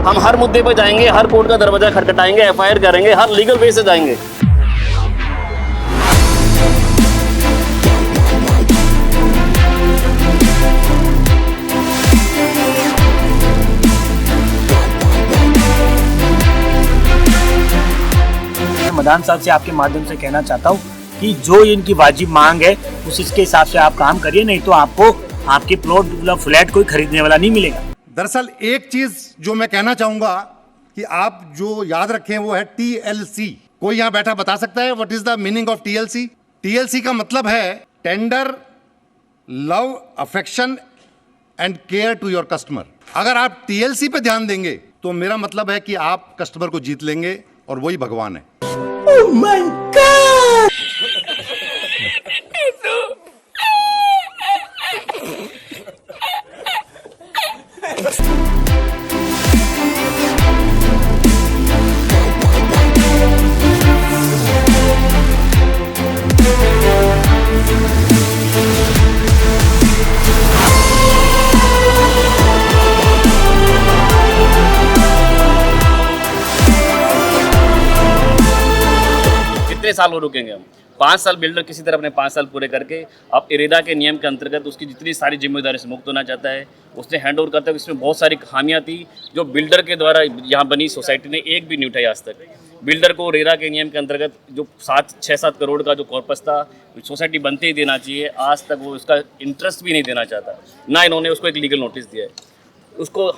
हम हर मुद्दे पर जाएंगे, हर कोर्ट का दरवाजा खटखटाएंगे, एफआईआर करेंगे, हर लीगल वे से जाएंगे। मदान साहब से आपके माध्यम से कहना चाहता हूँ कि जो इनकी वाजिब मांग है उसके हिसाब से आप काम करिए, नहीं तो आपको आपके प्लॉट मतलब फ्लैट कोई खरीदने वाला नहीं मिलेगा। दरअसल एक चीज जो मैं कहना चाहूंगा कि आप जो याद रखें वो है TLC। कोई यहाँ बैठा बता सकता है what is the meaning of TLC? TLC का मतलब है tender love affection and care to your customer. अगर आप TLC पे ध्यान देंगे तो मेरा मतलब है कि आप कस्टमर को जीत लेंगे और वही भगवान है। Oh my God! कितने साल और रुकेंगे हम? 5 साल बिल्डर किसी तरह अपने 5 साल पूरे करके अब इरेदा के नियम के अंतर्गत उसकी जितनी सारी जिम्मेदारी से मुक्त होना चाहता है। उसने हैंड ओवर करते हुए इसमें बहुत सारी खामियां थी जो बिल्डर के द्वारा यहाँ बनी सोसाइटी ने एक भी नहीं उठाई आज तक। बिल्डर को रेरा के नियम के अंतर्गत जो 6-7 करोड़ का जो कॉर्पस था सोसाइटी बनते ही देना चाहिए, आज तक वो उसका इंटरेस्ट भी नहीं देना चाहता, ना इन्होंने उसको एक लीगल नोटिस दिया है। उसको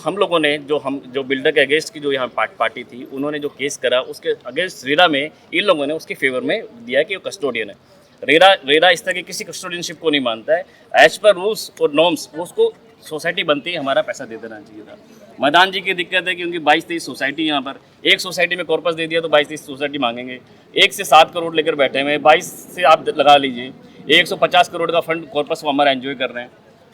हम लोगों ने जो बिल्डर के अगेंस्ट की जो यहाँ पार्टी थी उन्होंने जो केस करा उसके अगेंस्ट रेरा में इन लोगों ने उसके फेवर में दिया कि वो कस्टोडियन है। रेरा इस तरह की किसी कस्टोडियनशिप को नहीं मानता है। एज पर रूल्स और नॉर्म्स उसको सोसाइटी बनती है हमारा पैसा दे देना चाहिए था। मदान जी की दिक्कत है कि उनकी 22-23 सोसाइटी यहाँ पर, एक सोसाइटी में कॉर्पस दे दिया तो 22-23 सोसाइटी मांगेंगे। 1 से 7 करोड़ लेकर बैठे हुए, 22 से आप लगा लीजिए 150 करोड़ का फंड कॉर्पस वो हमारा एंजॉय कर रहे हैं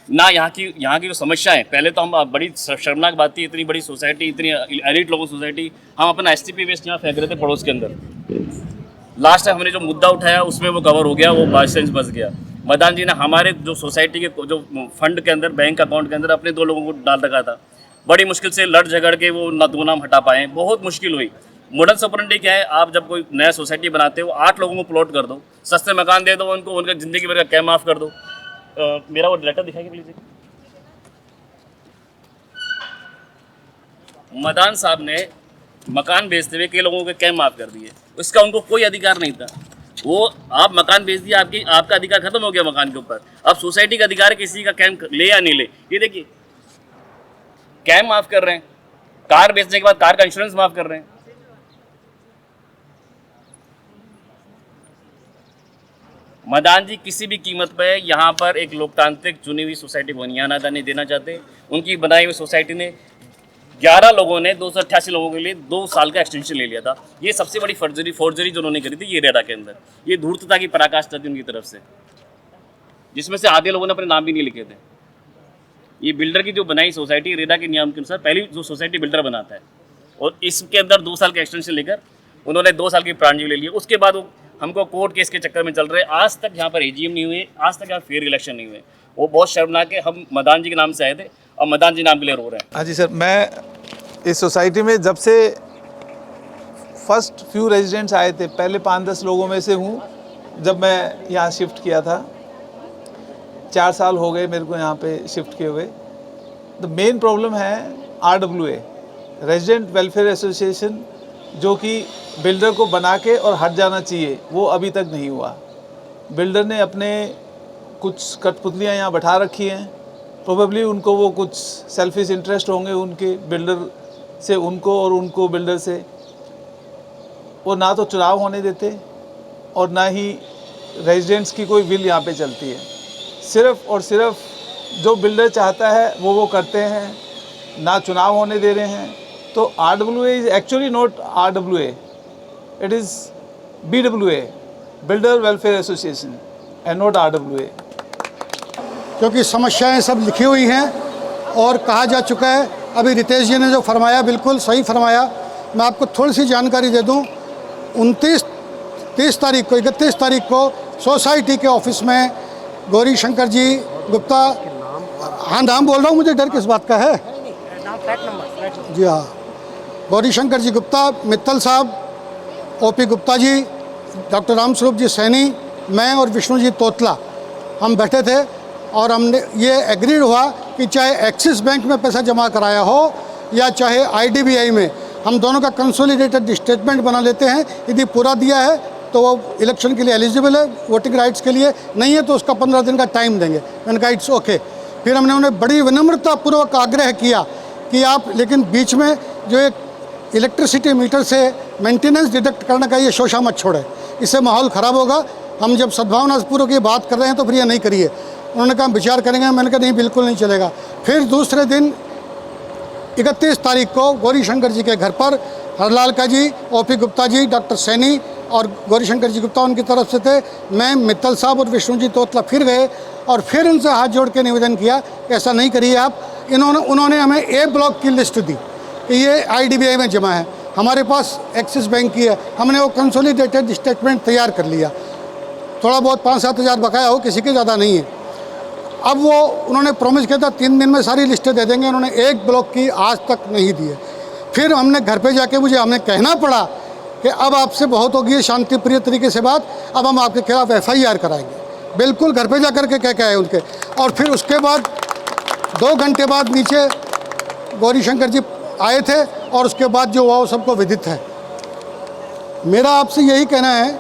ना। यहाँ की जो समस्या है, पहले तो हम बड़ी शर्मनाक बात थी, इतनी बड़ी सोसाइटी, इतनी एलिट लोगों सोसाइटी, हम अपना STP वेस्ट यहाँ फेंक रहे थे पड़ोस के अंदर। लास्ट टाइम हमने जो मुद्दा उठाया उसमें वो कवर हो गया, वो बाई चांस बच गया। मदान जी ने हमारे जो सोसाइटी के जो फंड के अंदर बैंक अकाउंट के अंदर अपने 2 लोगों को डाल रखा था। बड़ी मुश्किल से लड़ झगड़ के वो 2 नाम हटा पाए, बहुत मुश्किल हुई। मॉडर्न सपरेंटी क्या है, आप जब कोई नया सोसाइटी बनाते हो 8 लोगों को प्लॉट कर दो, सस्ते मकान दे दो उनको, उनका ज़िंदगी भर का कैम माफ़ कर दो। मेरा वो लेटर दिखाइए प्लीज। मदान साहब ने मकान बेचते हुए कई लोगों के कैम माफ़ कर दिए, उसका उनको कोई अधिकार नहीं था। वो आप मकान बेच दिया, आपका अधिकार खत्म हो गया मकान के ऊपर। अब सोसाइटी का अधिकार है किसी का कैम ले या नहीं ले। ये देखिए कैम माफ़ कर रहे हैं, कार बेचने के बाद कार का इंश्योरेंस माफ़ कर रहे हैं। मदान जी किसी भी कीमत पे यहाँ पर एक लोकतांत्रिक चुनी हुई सोसाइटी को नियानादा नहीं देना चाहते। उनकी बनाई हुई सोसाइटी ने 11 लोगों ने 288 लोगों के लिए 2 साल का एक्सटेंशन ले लिया था। ये सबसे बड़ी फोर्जरी जो उन्होंने करी थी ये रेरा के अंदर, ये धूर्तता की पराकाष्ठा थी उनकी तरफ से, जिसमें से आधे लोगों ने अपने नाम भी नहीं लिखे थे। ये बिल्डर की जो बनाई सोसाइटी रेरा के नियम के अनुसार पहली जो सोसाइटी बिल्डर बनाता है, और इसके अंदर 2 साल का एक्सटेंशन लेकर उन्होंने 2 साल की प्राणजीवी ले लिया। उसके बाद वो हमको कोर्ट केस के चक्कर में चल रहे, आज तक यहाँ पर AGM नहीं हुए, आज तक यहाँ फेयर इलेक्शन नहीं हुए। वो बहुत शर्मनाक है। हम मदान जी के नाम से आए थे और मदान जी नाम के लिए रो रहे हैं। हाँ जी सर, मैं इस सोसाइटी में जब से फर्स्ट फ्यू रेजिडेंट्स आए थे, पहले 5-10 लोगों में से हूँ। जब मैं यहाँ शिफ्ट किया था 4 साल हो गए मेरे को यहाँ पे शिफ्ट किए हुए। द मेन प्रॉब्लम है RWA, रेजिडेंट वेलफेयर एसोसिएशन, जो कि बिल्डर को बना के और हट जाना चाहिए, वो अभी तक नहीं हुआ। बिल्डर ने अपने कुछ कठपुतलियाँ यहाँ बैठा रखी हैं। प्रोबेबली उनको वो कुछ सेल्फिश इंटरेस्ट होंगे उनके बिल्डर से, उनको और उनको बिल्डर से। वो ना तो चुनाव होने देते और ना ही रेजिडेंट्स की कोई विल यहाँ पे चलती है। सिर्फ़ और सिर्फ जो बिल्डर चाहता है वो करते हैं, ना चुनाव होने दे रहे हैं। तो RWA is actually not RWA, it is BWA, builder welfare association, and not RWA। क्योंकि समस्याएं सब लिखी हुई हैं और कहा जा चुका है। अभी रितेश जी ने जो फरमाया बिल्कुल सही फरमाया। मैं आपको थोड़ी सी जानकारी दे दूं, 31 तारीख को सोसाइटी के ऑफिस में गौरी शंकर जी गुप्ता, हाँ नाम बोल रहा हूँ, मुझे डर किस बात का है, जी हाँ, गौरी शंकर जी गुप्ता, मित्तल साहब, ओपी गुप्ता जी, डॉक्टर रामस्वरूप जी सैनी, मैं और विष्णु जी तोतला हम बैठे थे और हमने ये एग्रीड हुआ कि चाहे एक्सिस बैंक में पैसा जमा कराया हो या चाहे IDBI में, हम दोनों का कंसोलिडेटेड स्टेटमेंट बना लेते हैं। यदि पूरा दिया है तो वो इलेक्शन के लिए एलिजिबल है, वोटिंग राइट्स के लिए, नहीं है तो उसका 15 दिन का टाइम देंगे। मैंने कहा इट्स ओके। फिर हमने उन्हें बड़ी विनम्रतापूर्वक आग्रह किया कि आप, लेकिन बीच में जो एक इलेक्ट्रिसिटी मीटर से मेंटेनेंस डिडक्ट करने का ये शोशा मत छोड़े, इससे माहौल ख़राब होगा। हम जब सद्भावनापूर्वक ये बात कर रहे हैं तो फिर ये नहीं करिए। उन्होंने कहा विचार करेंगे। मैंने कहा नहीं, बिल्कुल नहीं चलेगा। फिर दूसरे दिन 31 तारीख को गौरी शंकर जी के घर पर हरलाल का जी, ओपी गुप्ता जी, डॉक्टर सैनी और गौरी शंकर जी गुप्ता उनकी तरफ से थे, मैं, मित्तल साहब और विष्णु जी तोतला फिर गए और फिर उनसे हाथ जोड़ के निवेदन किया कि ऐसा नहीं करिए आप। उन्होंने हमें A ब्लॉक की लिस्ट दी कि ये IDBI में जमा है, हमारे पास एक्सिस बैंक की है। हमने वो कंसोलिडेटेड स्टेटमेंट तैयार कर लिया। थोड़ा बहुत 5-7 हज़ार बकाया हो, किसी के ज़्यादा नहीं है। अब वो उन्होंने प्रॉमिस किया था 3 दिन में सारी लिस्टें दे देंगे, उन्होंने 1 ब्लॉक की आज तक नहीं दी है। फिर हमने घर पे जाके हमें कहना पड़ा कि अब आपसे बहुत होगी शांति प्रिय तरीके से बात, अब हम आपके खिलाफ FIR कराएंगे। बिल्कुल घर पे जा कर के कह के आए उनके। और फिर उसके बाद 2 घंटे बाद नीचे गौरी शंकर जी आए थे और उसके बाद जो हुआ वो सबको विदित है। मेरा आपसे यही कहना है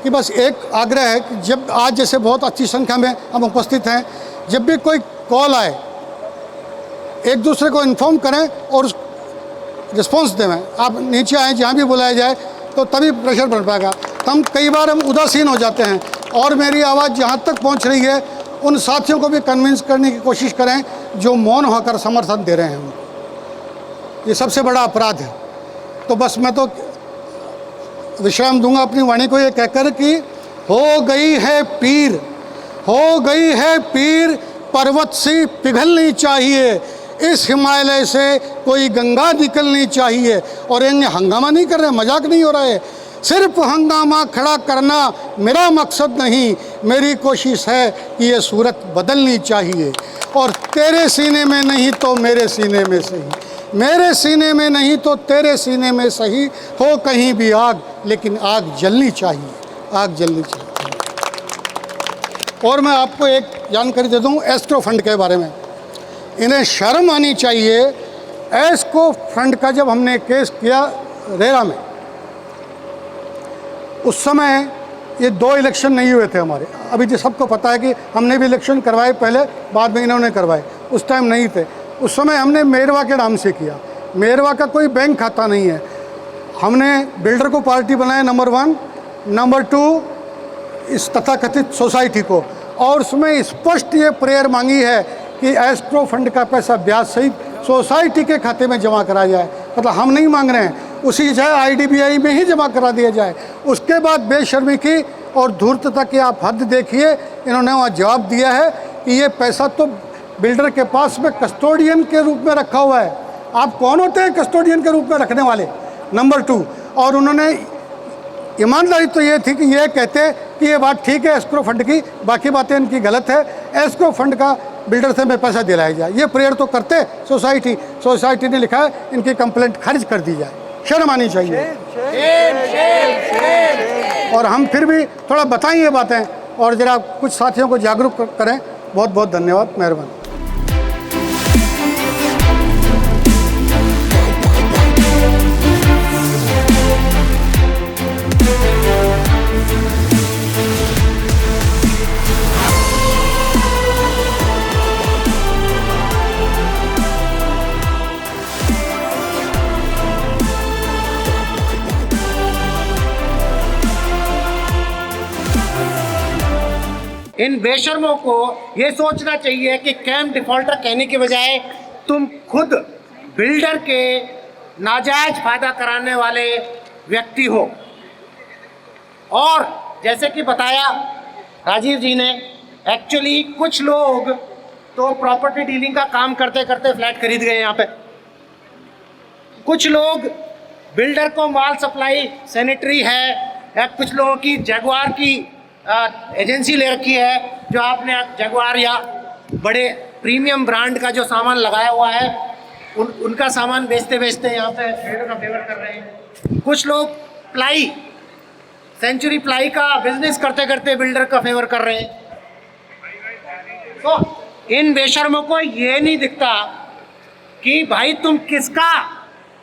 कि बस एक आग्रह है कि जब आज जैसे बहुत अच्छी संख्या में हम उपस्थित हैं, जब भी कोई कॉल आए एक दूसरे को इन्फॉर्म करें और रिस्पॉन्स दें। आप नीचे आएँ, जहाँ भी बुलाया जाए तो तभी प्रेशर बन पाएगा। कई बार हम उदासीन हो जाते हैं। और मेरी आवाज़ जहाँ तक पहुँच रही है उन साथियों को भी कन्विंस करने की कोशिश करें जो मौन होकर समर्थन दे रहे हैं उनको। ये सबसे बड़ा अपराध है। तो बस मैं तो विश्राम दूंगा अपनी वाणी को ये कहकर कि हो गई है पीर, हो गई है पीर, पर्वत सी पिघलनी चाहिए, इस हिमालय से कोई गंगा निकलनी चाहिए। और ये हंगामा नहीं कर रहे, मजाक नहीं हो रहा है। सिर्फ हंगामा खड़ा करना मेरा मकसद नहीं, मेरी कोशिश है कि ये सूरत बदलनी चाहिए। और तेरे सीने में नहीं तो मेरे सीने में सही, मेरे सीने में नहीं तो तेरे सीने में सही, हो कहीं भी आग लेकिन आग जलनी चाहिए, आग जलनी चाहिए। और मैं आपको एक जानकारी दे दूं एस्ट्रो फंड के बारे में। इन्हें शर्म आनी चाहिए। एस्ट्रो फंड का जब हमने केस किया रेरा में, उस समय ये 2 इलेक्शन नहीं हुए थे हमारे। अभी जो सबको पता है कि हमने भी इलेक्शन करवाए पहले, बाद में इन्होंने करवाए, उस टाइम नहीं थे। उस समय हमने मेरवा के नाम से किया। मेरवा का कोई बैंक खाता नहीं है। हमने बिल्डर को पार्टी बनाया नंबर 1, नंबर 2 इस तथाकथित सोसाइटी को, और उसमें स्पष्ट ये प्रेयर मांगी है कि एस्ट्रो फंड का पैसा ब्याज सहित सोसाइटी के खाते में जमा करा जाए। मतलब हम नहीं मांग रहे हैं, उसी चाहे IDBI में ही जमा करा दिया जाए। उसके बाद बेशर्मी की और धूर्तता की आप हद देखिए। इन्होंने वहाँ जवाब दिया है कि ये पैसा तो बिल्डर के पास में कस्टोडियन के रूप में रखा हुआ है। आप कौन होते हैं कस्टोडियन के रूप में रखने वाले? नंबर 2, और उन्होंने ईमानदारी तो ये थी कि ये कहते कि ये बात ठीक है एस्क्रो फंड की, बाकी बातें इनकी गलत है, एस्क्रो फंड का बिल्डर से में पैसा दिलाया जाए। ये प्रेयर तो करते सोसाइटी ने लिखा है इनकी कंप्लेंट खारिज कर दी जाए। शर्म आनी चाहिए। और हम फिर भी थोड़ा बताएं ये बातें और ज़रा कुछ साथियों को जागरूक करें। बहुत बहुत धन्यवाद, मेहरबानी। इन बेशर्मों को ये सोचना चाहिए कि कैम डिफॉल्टर कहने के बजाय तुम खुद बिल्डर के नाजायज फ़ायदा कराने वाले व्यक्ति हो। और जैसे कि बताया राजीव जी ने, एक्चुअली कुछ लोग तो प्रॉपर्टी डीलिंग का काम करते करते फ्लैट खरीद गए यहाँ पे। कुछ लोग बिल्डर को माल सप्लाई सैनिटरी है, या कुछ लोगों की जगुआर की एजेंसी ले रखी है, जो आपने जगुआर या बड़े प्रीमियम ब्रांड का जो सामान लगाया हुआ है, उनका सामान बेचते बेचते यहाँ पे बिल्डर का फेवर कर रहे हैं। कुछ लोग प्लाई, सेंचुरी प्लाई का बिजनेस करते करते बिल्डर का फेवर कर रहे हैं। तो इन बेशर्मों को ये नहीं दिखता कि भाई तुम किसका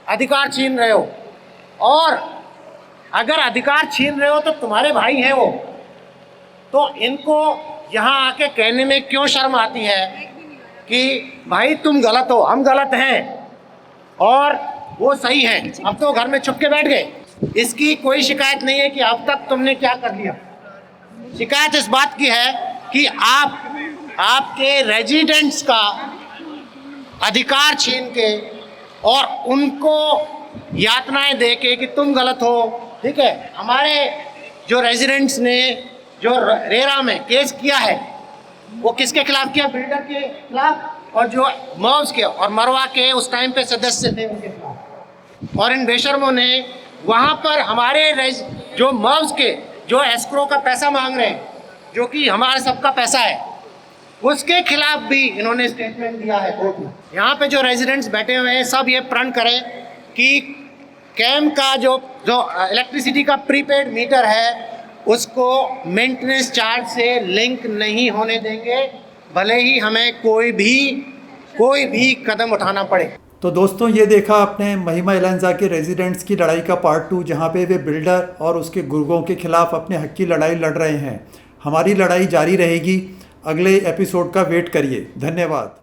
अधिकार छीन रहे हो, और अगर अधिकार छीन रहे हो तो तुम्हारे भाई हैं वो, तो इनको यहाँ आके कहने में क्यों शर्म आती है कि भाई तुम गलत हो, हम गलत हैं और वो सही है। अब तो घर में छुप के बैठ गए। इसकी कोई शिकायत नहीं है कि अब तक तुमने क्या कर लिया। शिकायत इस बात की है कि आपके रेजिडेंट्स का अधिकार छीन के और उनको यातनाएं दे के कि तुम गलत हो। ठीक है, हमारे जो रेजिडेंट्स ने जो रेरा में केस किया है वो किसके खिलाफ किया? बिल्डर के खिलाफ, और जो मर्व्स के और मरवा के उस टाइम पे सदस्य थे उनके खिलाफ। और इन बेशर्मों ने वहाँ पर हमारे जो मर्व्स के जो एस्क्रो का पैसा मांग रहे हैं, जो कि हमारे सबका पैसा है, उसके खिलाफ भी इन्होंने स्टेटमेंट दिया है कोर्ट में। यहाँ पे जो रेजिडेंट्स बैठे हुए हैं सब ये प्रण करें कि कैम का जो इलेक्ट्रिसिटी का प्रीपेड मीटर है उसको मेंटेनेंस चार्ज से लिंक नहीं होने देंगे, भले ही हमें कोई भी कदम उठाना पड़े। तो दोस्तों, ये देखा आपने महिमा एलांजा के रेजिडेंट्स की लड़ाई का पार्ट 2, जहाँ पे वे बिल्डर और उसके गुर्गों के खिलाफ अपने हक की लड़ाई लड़ रहे हैं। हमारी लड़ाई जारी रहेगी। अगले एपिसोड का वेट करिए। धन्यवाद।